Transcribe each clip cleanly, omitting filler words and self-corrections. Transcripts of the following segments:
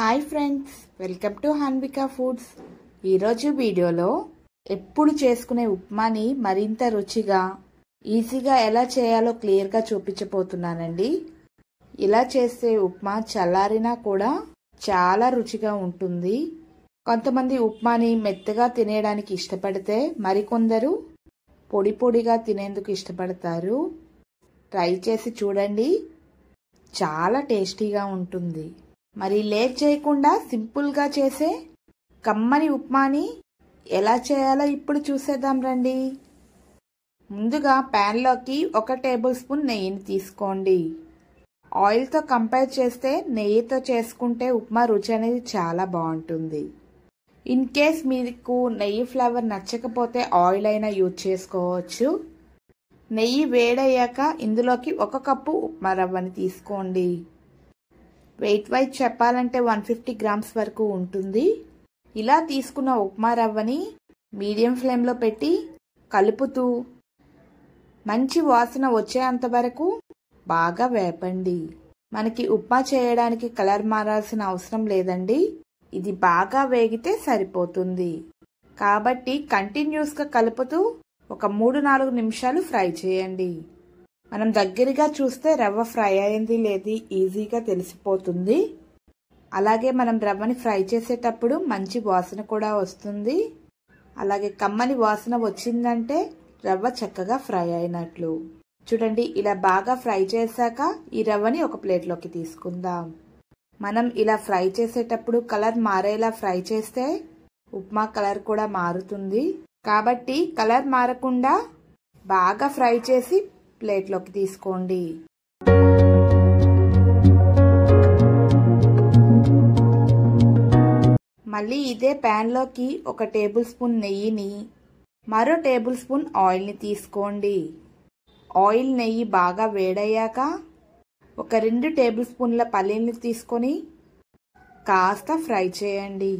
Hi friends, welcome to Hanvika foods. ఈరోజు వీడియోలో ఎప్పుడు చేసుకునే ఉప్మాని మరింత రుచిగా ఈజీగా ఎలా చేయాలో క్లియర్గా చూపించబోతున్నానండి. ఇలా చేసే ఉప్మా చల్లారినా కూడా చాలా రుచిగా ఉంటుంది. కొంతమంది ఉప్మాని మెత్తగా తినేయడానికి ఇష్టపడితే మరికొందరు పొడి పొడిగా తినేందుకు ఇష్టపడతారు. ట్రై చేసి చూడండి, చాలా టేస్టీగా ఉంటుంది. మరి లేట్ చేయకుండా సింపుల్గా చేసే కమ్మని ఉప్మాని ఎలా చేయాలో ఇప్పుడు చూసేద్దాం రండి. ముందుగా ప్యాన్లోకి 1 టేబుల్ స్పూన్ నెయ్యిని తీసుకోండి. ఆయిల్తో కంపేర్ చేస్తే నెయ్యితో చేసుకుంటే ఉప్మా రుచి అనేది చాలా బాగుంటుంది. ఇన్ కేస్ మీకు నెయ్యి ఫ్లేవర్ నచ్చకపోతే ఆయిల్ అయినా యూజ్ చేసుకోవచ్చు. నెయ్యి వేడయ్యాక ఇందులోకి 1 కప్పు ఉప్మా రవ్వని తీసుకోండి. వెయిట్ వైజ్ చెప్పాలంటే 150 గ్రామ్స్ వరకు ఉంటుంది. ఇలా తీసుకున్న ఉప్మా రవ్వని మీడియం ఫ్లేమ్లో పెట్టి కలుపుతూ మంచి వాసన వచ్చేంత వరకు బాగా వేపండి. మనకి ఉప్మా చేయడానికి కలర్ మారాల్సిన అవసరం లేదండి, ఇది బాగా వేగితే సరిపోతుంది. కాబట్టి కంటిన్యూస్గా కలుపుతూ ఒక 3-4 నిమిషాలు ఫ్రై చేయండి. మనం దగ్గరగా చూస్తే రవ్వ ఫ్రై అయింది లేదు ఈజీగా తెలిసిపోతుంది. అలాగే మనం రవ్వని ఫ్రై చేసేటప్పుడు మంచి వాసన కూడా వస్తుంది. అలాగే కమ్మని వాసన వచ్చిందంటే రవ్వ చక్కగా ఫ్రై అయినట్లు. చూడండి, ఇలా బాగా ఫ్రై చేశాక ఈ రవ్వని ఒక ప్లేట్లోకి తీసుకుందాం. మనం ఇలా ఫ్రై చేసేటప్పుడు కలర్ మారేలా ఫ్రై చేస్తే ఉప్మా కలర్ కూడా మారుతుంది. కాబట్టి కలర్ మారకుండా బాగా ఫ్రై చేసి ప్లేట్లోకి తీసుకోండి. మళ్ళీ ఇదే ప్యాన్లోకి 1 టేబుల్ స్పూన్ నెయ్యిని, మరో టేబుల్ స్పూన్ ఆయిల్ని తీసుకోండి. ఆయిల్ నెయ్యి బాగా వేడయ్యాక 2 టేబుల్ స్పూన్ల పల్లీలను తీసుకొని కాస్త ఫ్రై చేయండి.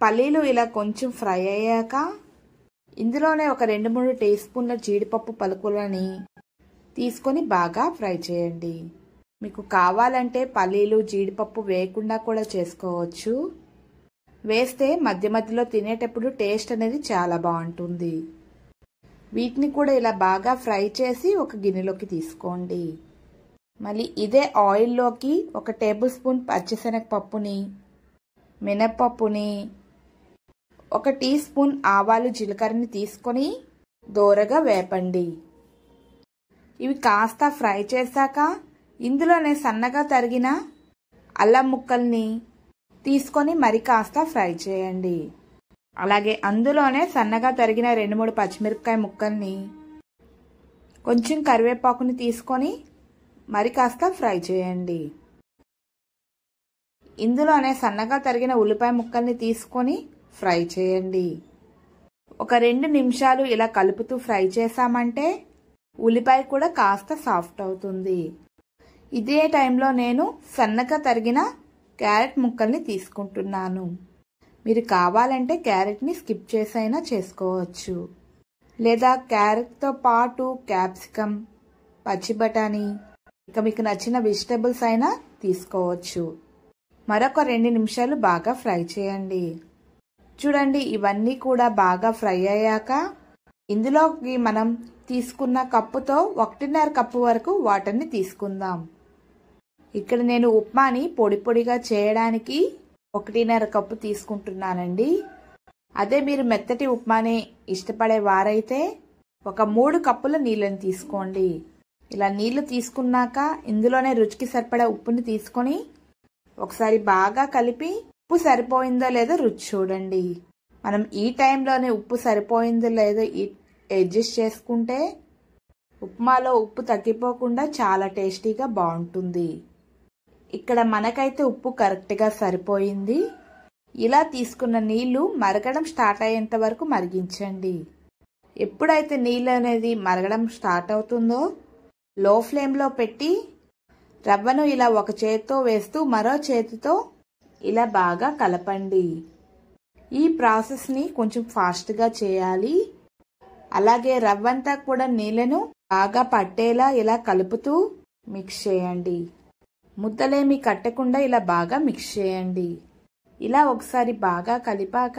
పల్లీలు ఇలా కొంచెం ఫ్రై అయ్యాక ఇందులోనే 2-3 టీ స్పూన్ల జీడిపప్పు పలుకులని తీసుకొని బాగా ఫ్రై చేయండి. మీకు కావాలంటే పల్లీలు జీడిపప్పు వేయకుండా కూడా చేసుకోవచ్చు. వేస్తే మధ్య మధ్యలో తినేటప్పుడు టేస్ట్ అనేది చాలా బాగుంటుంది. వీటిని కూడా ఇలా బాగా ఫ్రై చేసి ఒక గిన్నెలోకి తీసుకోండి. మళ్ళీ ఇదే ఆయిల్లోకి 1 టేబుల్ స్పూన్ పచ్చిశనగపప్పుని, మినప్పప్పుని, 1 టీ స్పూన్ ఆవాలు జీలకర్రని తీసుకొని దోరగా వేపండి. ఇవి కాస్త ఫ్రై చేశాక ఇందులోనే సన్నగా తరిగిన అల్లం ముక్కల్ని తీసుకొని మరి కాస్త ఫ్రై చేయండి. అలాగే అందులోనే సన్నగా తరిగిన 2-3 పచ్చిమిరపకాయ ముక్కల్ని, కొంచెం కరివేపాకుని తీసుకొని మరి కాస్త ఫ్రై చేయండి. ఇందులోనే సన్నగా తరిగిన ఉల్లిపాయ ముక్కల్ని తీసుకొని ఫ్రై చేయండి. 2 నిమిషాలు ఇలా కలుపుతూ ఫ్రై చేసామంటే ఉల్లిపాయ కూడా కాస్త సాఫ్ట్ అవుతుంది. ఇదే టైంలో నేను సన్నగా తరిగిన క్యారెట్ ముక్కల్ని తీసుకుంటున్నాను. మీరు కావాలంటే క్యారెట్ని స్కిప్ చేసైనా చేసుకోవచ్చు, లేదా క్యారెట్తో పాటు క్యాప్సికమ్, పచ్చి బఠానీ, ఇక మీకు నచ్చిన వెజిటబుల్స్ అయినా తీసుకోవచ్చు. మరొక 2 నిమిషాలు బాగా ఫ్రై చేయండి. చూడండి, ఇవన్నీ కూడా బాగా ఫ్రై అయ్యాక ఇందులోకి మనం తీసుకున్న కప్పుతో 1.5 కప్పు వరకు వాటర్ని తీసుకుందాం. ఇక్కడ నేను ఉప్మాని పొడి పొడిగా చేయడానికి 1.5 కప్పు తీసుకుంటున్నానండి. అదే మీరు మెత్తటి ఉప్మాని ఇష్టపడే వారైతే 3 కప్పుల నీళ్ళని తీసుకోండి. ఇలా నీళ్లు తీసుకున్నాక ఇందులోనే రుచికి సరిపడా ఉప్పుని తీసుకొని ఒకసారి బాగా కలిపి ఉప్పు సరిపోయిందో లేదో రుచి చూడండి. మనం ఈ టైంలోనే ఉప్పు సరిపోయిందో లేదో అడ్జస్ట్ చేసుకుంటే ఉప్మాలో ఉప్పు తగ్గిపోకుండా చాలా టేస్టీగా బాగుంటుంది. ఇక్కడ మనకైతే ఉప్పు కరెక్ట్గా సరిపోయింది. ఇలా తీసుకున్న నీళ్లు మరగడం స్టార్ట్ అయ్యేంత వరకు మరిగించండి. ఎప్పుడైతే నీళ్ళు అనేది మరగడం స్టార్ట్ అవుతుందో లో ఫ్లేమ్లో పెట్టి రవ్వను ఇలా ఒక చేతితో వేస్తూ మరో చేతితో ఇలా బాగా కలపండి. ఈ ప్రాసెస్ని కొంచెం ఫాస్ట్గా చేయాలి. అలాగే రవ్వంతా కూడా నీళ్ళను బాగా పట్టేలా ఇలా కలుపుతూ మిక్స్ చేయండి. ముద్దలేమి కట్టకుండా ఇలా బాగా మిక్స్ చేయండి. ఇలా ఒకసారి బాగా కలిపాక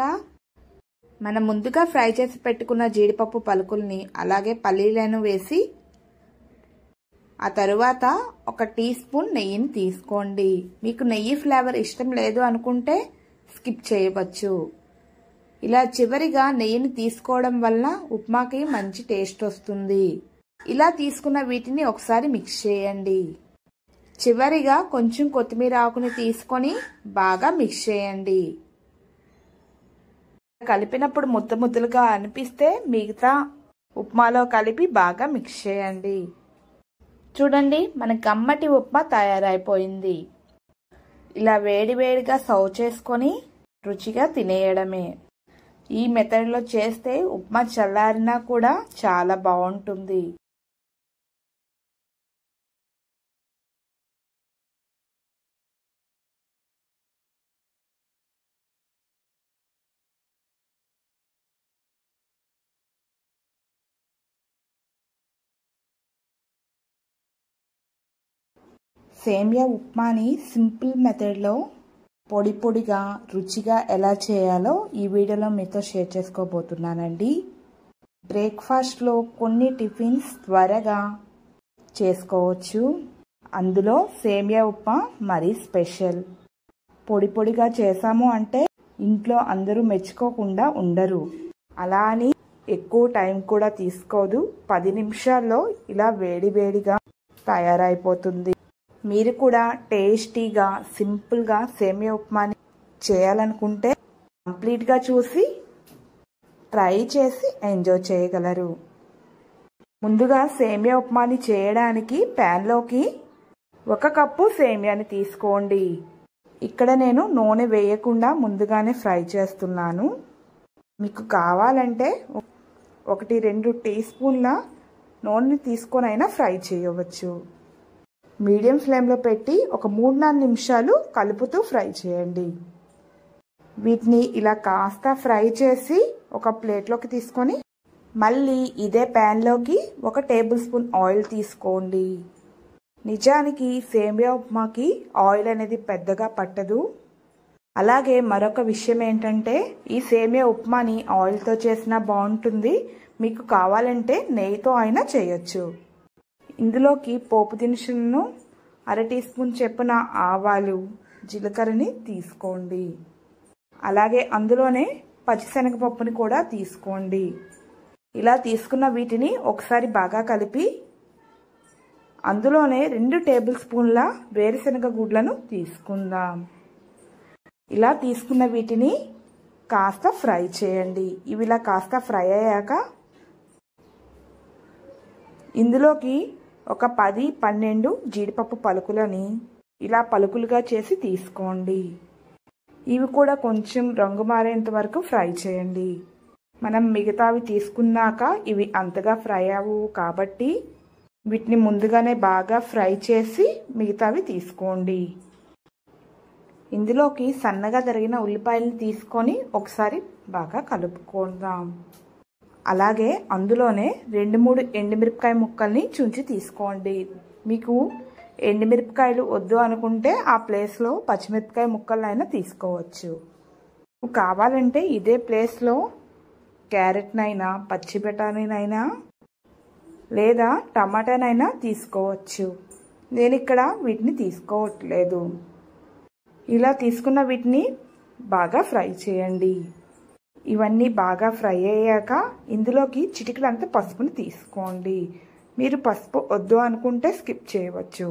మనం ముందుగా ఫ్రై చేసి పెట్టుకున్న జీడిపప్పు పలుకుల్ని అలాగే పల్లీలను వేసి ఆ తరువాత 1 టీ స్పూన్ నెయ్యిని తీసుకోండి. మీకు నెయ్యి ఫ్లేవర్ ఇష్టం లేదు అనుకుంటే స్కిప్ చేయవచ్చు. ఇలా చివరిగా నెయ్యిని తీసుకోవడం వల్ల ఉప్మాకి మంచి టేస్ట్ వస్తుంది. ఇలా తీసుకున్న వీటిని ఒకసారి మిక్స్ చేయండి. చివరిగా కొంచెం కొత్తిమీర ఆకుని తీసుకొని బాగా మిక్స్ చేయండి. కలిపినప్పుడు ముద్దలుగా అనిపిస్తే మిగతా ఉప్మాలో కలిపి బాగా మిక్స్ చేయండి. చూడండి, మన కమ్మటి ఉప్మా తయారైపోయింది. ఇలా వేడివేడిగా సర్వ్ చేసుకొని రుచిగా తినేయడమే. ఈ మెథడ్లో చేస్తే ఉప్మా చల్లారినా కూడా చాలా బాగుంటుంది. సేమియా ఉప్మాని సింపుల్ మెథడ్లో పొడిగా రుచిగా ఎలా చేయాలో ఈ వీడియోలో మీతో షేర్ చేసుకోబోతున్నానండి. బ్రేక్ఫాస్ట్లో కొన్ని టిఫిన్స్ త్వరగా చేసుకోవచ్చు. అందులో సేమియా ఉప్మా మరీ స్పెషల్. పొడిగా చేసాము అంటే ఇంట్లో అందరూ మెచ్చుకోకుండా ఉండరు. అలా అని ఎక్కువ టైం కూడా తీసుకోదు. 10 నిమిషాల్లో ఇలా వేడిగా తయారైపోతుంది. మీరు కూడా టేస్టీగా సింపుల్గా సేమియా ఉప్మాని చేయాలనుకుంటే కంప్లీట్గా చూసి ట్రై చేసి ఎంజాయ్ చేయగలరు. ముందుగా సేమియా ఉప్మాని చేయడానికి ప్యాన్లోకి 1 కప్పు సేమియాని తీసుకోండి. ఇక్కడ నేను నూనె వేయకుండా ముందుగానే ఫ్రై చేస్తున్నాను. మీకు కావాలంటే 1-2 టీ స్పూన్ల నూనె తీసుకొని అయినా ఫ్రై చేయవచ్చు. మీడియం ఫ్లేమ్లో పెట్టి ఒక 3-4 నిమిషాలు కలుపుతూ ఫ్రై చేయండి. వీటిని ఇలా కాస్త ఫ్రై చేసి ఒక ప్లేట్లోకి తీసుకొని మళ్ళీ ఇదే ప్యాన్లోకి 1 టేబుల్ స్పూన్ ఆయిల్ తీసుకోండి. నిజానికి సేమియా ఉప్మాకి ఆయిల్ అనేది పెద్దగా పట్టదు. అలాగే మరొక విషయం ఏంటంటే ఈ సేమియా ఉప్మాని ఆయిల్తో చేసినా బాగుంటుంది. మీకు కావాలంటే నెయ్యితో అయినా చేయొచ్చు. ఇందులోకి పోపు దినుసులను 1/2 టీ స్పూన్ చొప్పున ఆవాలు, జీలకర్రని తీసుకోండి. అలాగే అందులోనే పచ్చిశనగపప్పుని కూడా తీసుకోండి. ఇలా తీసుకున్న వీటిని ఒకసారి బాగా కలిపి అందులోనే 2 టేబుల్ స్పూన్ల వేరుశనగ గుడ్లను తీసుకుందాం. ఇలా తీసుకున్న వీటిని కాస్త ఫ్రై చేయండి. ఇవి ఇలా కాస్త ఫ్రై అయ్యాక ఇందులోకి ఒక 10-12 జీడిపప్పు పలుకులని ఇలా పలుకులుగా చేసి తీసుకోండి. ఇవి కూడా కొంచెం రంగు మారేంత వరకు ఫ్రై చేయండి. మనం మిగతావి తీసుకున్నాక ఇవి అంతగా ఫ్రై అవ్వవు కాబట్టి వీటిని ముందుగానే బాగా ఫ్రై చేసి మిగతావి తీసుకోండి. ఇందులోకి సన్నగా తరిగిన ఉల్లిపాయలను తీసుకొని ఒకసారి బాగా కలుపుకుందాం. అలాగే అందులోనే 2-3 ఎండుమిరపకాయ ముక్కల్ని చుంచి తీసుకోండి. మీకు ఎండుమిరపకాయలు వద్దు అనుకుంటే ఆ ప్లేస్లో పచ్చిమిరపకాయ ముక్కలైనా తీసుకోవచ్చు. కావాలంటే ఇదే ప్లేస్లో క్యారెట్నైనా, పచ్చి బఠానీనైనా లేదా టమాటానైనా తీసుకోవచ్చు. నేను ఇక్కడ వీటిని తీసుకోవట్లేదు. ఇలా తీసుకున్న వీటిని బాగా ఫ్రై చేయండి. ఇవన్నీ బాగా ఫ్రై అయ్యాక ఇందులోకి చిటికెడంత పసుపుని తీసుకోండి. మీరు పసుపు వద్దు అనుకుంటే స్కిప్ చేయవచ్చు.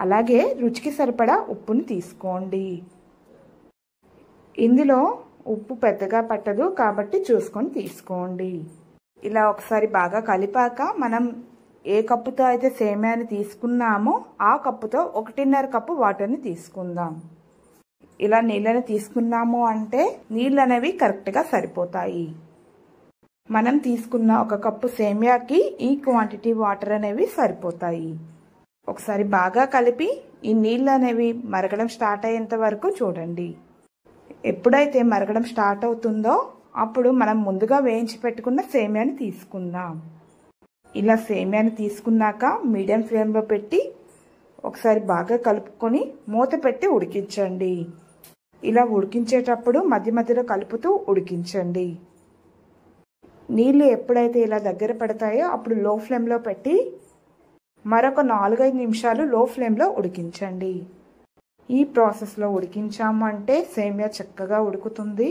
అలాగే రుచికి సరిపడా ఉప్పుని తీసుకోండి. ఇందులో ఉప్పు పెద్దగా పట్టదు కాబట్టి చూసుకొని తీసుకోండి. ఇలా ఒకసారి బాగా కలిపాక మనం ఏ కప్పుతో అయితే సేమియాని తీసుకున్నామో ఆ కప్పుతో 1.5 కప్పు వాటర్ని తీసుకుందాం. ఇలా నీళ్ళని తీసుకున్నాము అంటే నీళ్ళు అనేవి కరెక్ట్గా సరిపోతాయి. మనం తీసుకున్న 1 కప్పు సేమియాకి ఈ క్వాంటిటీ వాటర్ అనేవి సరిపోతాయి. ఒకసారి బాగా కలిపి ఈ నీళ్ళు అనేవి మరగడం స్టార్ట్ అయ్యేంత వరకు చూడండి. ఎప్పుడైతే మరగడం స్టార్ట్ అవుతుందో అప్పుడు మనం ముందుగా వేయించి పెట్టుకున్న సేమియాని తీసుకుందాం. ఇలా సేమియాని తీసుకున్నాక మీడియం ఫ్లేమ్లో పెట్టి ఒకసారి బాగా కలుపుకొని మూత పెట్టి ఉడికించండి. ఇలా ఉడికించేటప్పుడు మధ్య మధ్యలో కలుపుతూ ఉడికించండి. నీళ్ళు ఎప్పుడైతే ఇలా దగ్గర పడతాయో అప్పుడు లో ఫ్లేమ్లో పెట్టి మరొక 4-5 నిమిషాలు లో ఫ్లేమ్లో ఉడికించండి. ఈ ప్రాసెస్లో ఉడికించాము అంటే సేమియా చక్కగా ఉడుకుతుంది,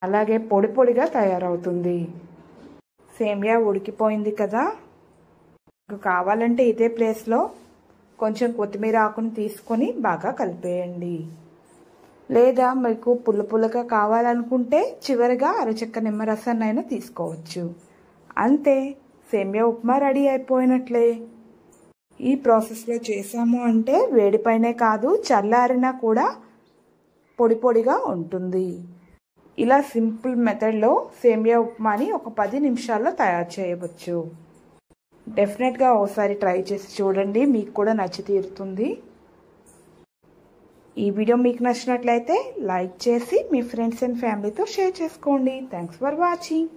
అలాగే పొడి పొడిగా తయారవుతుంది. సేమియా ఉడికిపోయింది కదా, మీకు కావాలంటే ఇదే ప్లేస్లో కొంచెం కొత్తిమీర ఆకుని తీసుకొని బాగా కలిపేయండి. లేదా మీకు పుల్లగా కావాలనుకుంటే చివరిగా అరచెక్క నిమ్మరసాన్నైనా తీసుకోవచ్చు. అంతే, సేమియా ఉప్మా రెడీ అయిపోయినట్లే. ఈ ప్రాసెస్లో చేసాము అంటే వేడిపైనే కాదు చల్లారినా కూడా పొడి పొడిగా ఉంటుంది. ఇలా సింపుల్ మెథడ్లో సేమియా ఉప్మాని ఒక 10 నిమిషాల్లో తయారు చేయవచ్చు. డెఫినెట్గా ఒకసారి ట్రై చేసి చూడండి, మీకు కూడా నచ్చి తీరుతుంది. ఈ వీడియో మీకు నచ్చినట్లయితే లైక్ చేసి మీ ఫ్రెండ్స్ అండ్ ఫ్యామిలీతో షేర్ చేసుకోండి. Thanks for watching.